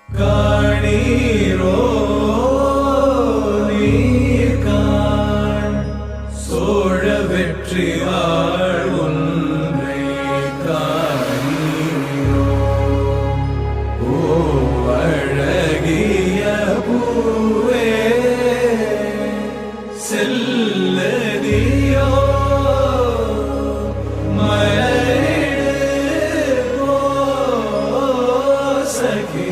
காணீரோ நீர்காண் சோழ வெற்றியாள் ஒன்றை காணீரோ ஓ அழகிய பூவே செல்லதியோ மலரிடு போ சகே